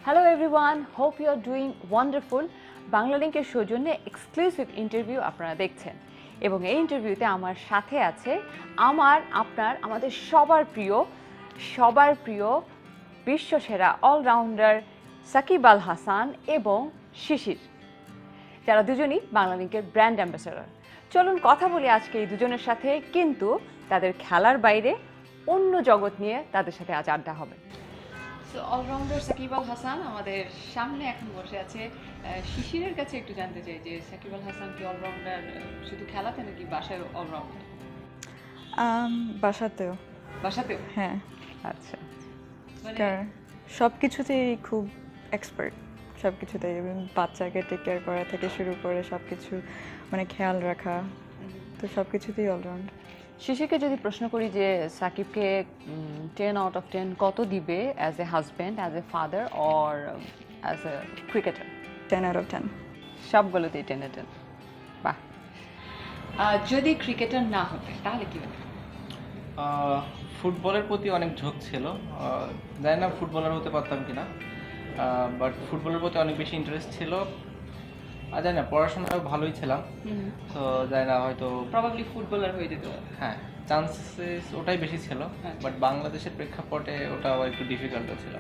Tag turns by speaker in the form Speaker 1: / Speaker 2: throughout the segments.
Speaker 1: Hello everyone, hope you are doing wonderful. বাংলালিংকের সৌজন্যে exclusive interview আপনারা দেখছেন এবং এই ইন্টারভিউতে আমার সাথে আছে আমাদের সবার প্রিয় বিশ্বসেরা অলরাউন্ডার সাকিব আল হাসান এবং শিশির, যারা দুজনই বাংলালিংকের ব্র্যান্ড অ্যাম্বাসেডর। চলুন কথা বলি আজকে এই দুজনের সাথে, কিন্তু তাদের খেলার বাইরে অন্য জগৎ নিয়ে তাদের সাথে আজ আড্ডা হবে। অলরাউন্ডার সাকিব আল হাসান আমাদের সামনে এখন বসে আছে। শিশিরের কাছে একটু জানতে চাই যে সাকিব আল হাসান কি অলরাউন্ডার শুধু খেলাতে নাকি বাসায় অলরাউন্ডার?
Speaker 2: বাসাতেও হ্যাঁ।
Speaker 1: আচ্ছা,
Speaker 2: সব কিছুতেই খুব এক্সপার্ট, সব কিছুতেই বাচ্চাকে টেক কেয়ার করা থেকে শুরু করে সব কিছু মানে খেয়াল রাখা, তো সব কিছুতেই অলরাউন্ড।
Speaker 1: শিশিরকে যদি প্রশ্ন করি যে সাকিবকে 10 out of 10 কত দিবে as a husband, as a father or as a cricketer?
Speaker 2: 10 out of 10
Speaker 1: সবগুলোতেই 10 এ 10। বাহ। যদি ক্রিকেটার না হতে তাহলে কি হতো?
Speaker 3: ফুটবলের প্রতি অনেক ঝোঁক ছিল, জানি না ফুটবলার হতে পারতাম কিনা, বাট ফুটবলের প্রতি অনেক বেশি ইন্টারেস্ট ছিল। জানি না, পড়াশোনাও ভালোই ছিলাম, তো জানি না, হয়তো
Speaker 1: প্রবাবলি ফুটবলার হয়ে যেত।
Speaker 3: হ্যাঁ, চান্সেস ওটাই বেশি ছিল, বাট বাংলাদেশের প্রেক্ষাপটে ওটা আবার একটু ডিফিকাল্ট ছিল।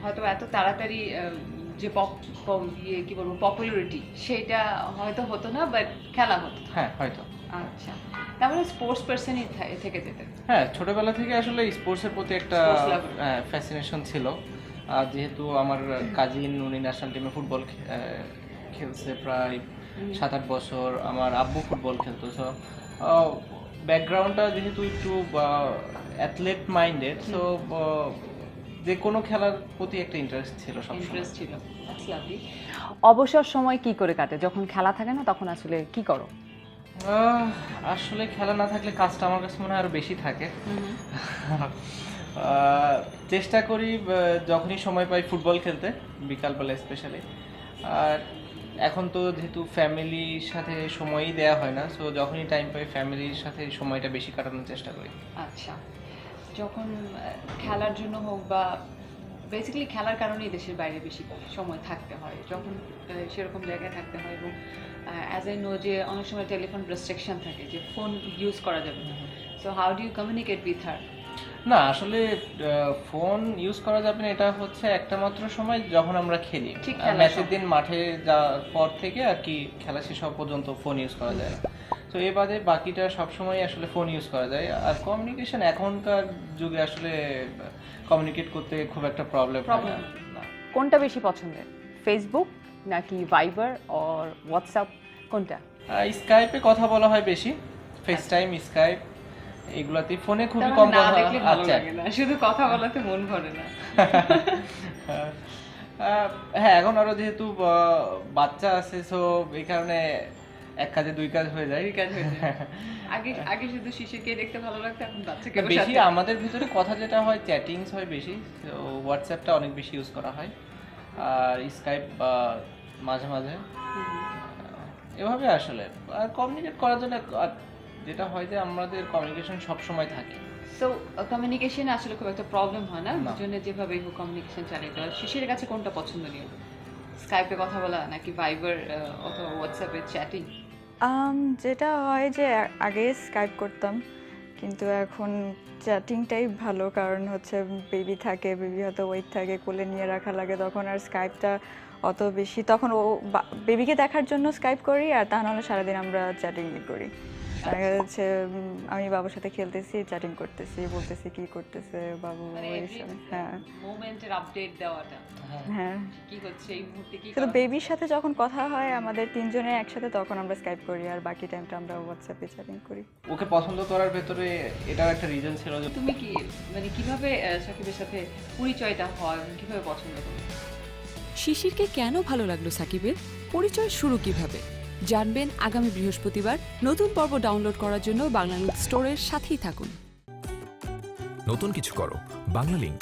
Speaker 1: হয়তো এত তাড়াতাড়ি যে কি বলবো পপুলারিটি সেটা হয়তো হতো না, বাট খেলা হতো।
Speaker 3: হ্যাঁ, হয়তো।
Speaker 1: আচ্ছা, তারপরে স্পোর্টস পার্সনই থেকে যেতেন?
Speaker 3: হ্যাঁ, ছোটবেলা থেকে আসলে স্পোর্টসের প্রতি একটা ফ্যাসিনেশন ছিল। যেহেতু আমার কাজিন উনি ন্যাশনাল টিমে ফুটবল খেলছে প্রায় 7-8 বছর, আমার আব্বু ফুটবল খেলতো, সো ব্যাকগ্রাউন্ডটা যেহেতু একটু অ্যাথলেট মাইন্ডেড, সো যে কোনো খেলার প্রতি একটা ইন্টারেস্ট ছিল।
Speaker 1: অবসর সময় কি করে কাটে যখন খেলা থাকে না, তখন আসলে কি করো?
Speaker 3: আসলে খেলা না থাকলে কাজটা আমার কাছে মনে হয় আরো বেশি থাকে। চেষ্টা করি যখনই সময় পাই ফুটবল খেলতে, বিকালবেলা স্পেশালি। আর এখন তো যেহেতু ফ্যামিলির সাথে সময়ই দেওয়া হয় না, সো যখনই টাইম পাই ফ্যামিলির সাথে সময়টা বেশি কাটানোর চেষ্টা করি।
Speaker 1: আচ্ছা, যখন খেলার জন্য হোক বা বেসিক্যালি খেলার কারণেই দেশের বাইরে বেশি সময় থাকতে হয়, যখন সেরকম জায়গায় থাকতে হয়, এবং অ্যাজ আই নো যে অনেক সময় টেলিফোন রেস্ট্রিকশন থাকে যে ফোন ইউজ করা যাবে না, so how do you communicate with her?
Speaker 3: না, আসলে ফোন ইউজ করা যাবে না, এটা হচ্ছে একটা মাত্র সময় যখন আমরা খেলি, ম্যাচের দিন মাঠে যাওয়ার পর থেকে আর কি খেলা শেষ হওয়া পর্যন্ত ফোন ইউজ করা যায় না। তো এ বাদে বাকিটা সবসময় আসলে ফোন ইউজ করা যায়। আর কমিউনিকেশন এখনকার যুগে আসলে কমিউনিকেট করতে খুব একটা প্রবলেম না।
Speaker 1: কোনটা বেশি পছন্দের, ফেসবুক নাকি ভাইবার অর হোয়াটসঅ্যাপ, কোনটা?
Speaker 3: স্কাইপে কথা বলা হয় বেশি, ফেস টাইম, স্কাইপ এগুলাতে। ফোনে খুবই কম কথা।
Speaker 1: আচ্ছা, শুধু কথা বলাতে মন ভরে না।
Speaker 3: হ্যাঁ, এখন আরো যেহেতু বাচ্চা আছে, সো এই কারণে এক কাজে দুই কাজ হয়ে যায়।
Speaker 1: আগে শুধু শিশুকে দেখতে ভালো লাগতো, এখন বাচ্চাকে
Speaker 3: বেশি। আমাদের ভিতরে কথা যেটা হয় চ্যাটিংস হয় বেশি, তো হোয়াটসঅ্যাপটা অনেক বেশি ইউজ করা হয়, আর স্কাইপ মাঝে মাঝে, এভাবে আসলে। আর কমিউনিকেট করার জন্য যেটা হয় যে আমাদের কমিউনিকেশন সব সময় থাকে,
Speaker 1: সো কমিউনিকেশন আসলে খুব একটা প্রবলেম হয় না, দুজনের যেভাবে কমিউনিকেশন চালিয়ে দেওয়া। শিশিরের কাছে কোনটা পছন্দনীয়, স্কাইপে কথা বলা নাকি ভাইবার অথবা হোয়াটসঅ্যাপে চ্যাটিং?
Speaker 2: যেটা হয় যে আগে স্কাইপ করতাম, কিন্তু এখন চ্যাটিংটাই ভালো, কারণ হচ্ছে বেবি থাকে, বেবি হয়তো ওয়েট থাকে, কোলে নিয়ে রাখা লাগে, তখন আর স্কাইপটা অত বেশি, তখন ও বেবিকে দেখার জন্য স্কাইপ করি, আর তা নাহলে সারাদিন আমরা চ্যাটিং করি। দেখা যাচ্ছে আমি বাবার সাথে খেলতেছি, চ্যাটিং করতেছি, বলতেছি কি করতেছে বাবু।
Speaker 1: হ্যাঁ, মোমেন্টের আপডেট দেওয়াটা।
Speaker 2: হ্যাঁ,
Speaker 1: কি হচ্ছে এই মুহূর্তে, কি
Speaker 2: শুধু বেবির সাথে যখন কথা হয় আমাদের তিনজনের একসাথে, তখন আমরা স্কাইপ করি, আর বাকি টাইমটা আমরা হোয়াটসঅ্যাপে চ্যাটিং করি।
Speaker 3: ওকে পছন্দ করার ভেতরে এটাও একটা রিজন ছিল। যে
Speaker 1: তুমি কি মানে কিভাবে সাকিবের সাথে পরিচয়টা হয়, কিভাবে পছন্দ করো?
Speaker 4: শিশিরকে কেন ভালো লাগলো সাকিবের, পরিচয় শুরু কিভাবে জানবেন আগামী বৃহস্পতিবার। নতুন পর্ব ডাউনলোড করার জন্য বাংলালিংক স্টোরের সাথেই থাকুন।
Speaker 5: নতুন কিছু করো, বাংলালিংক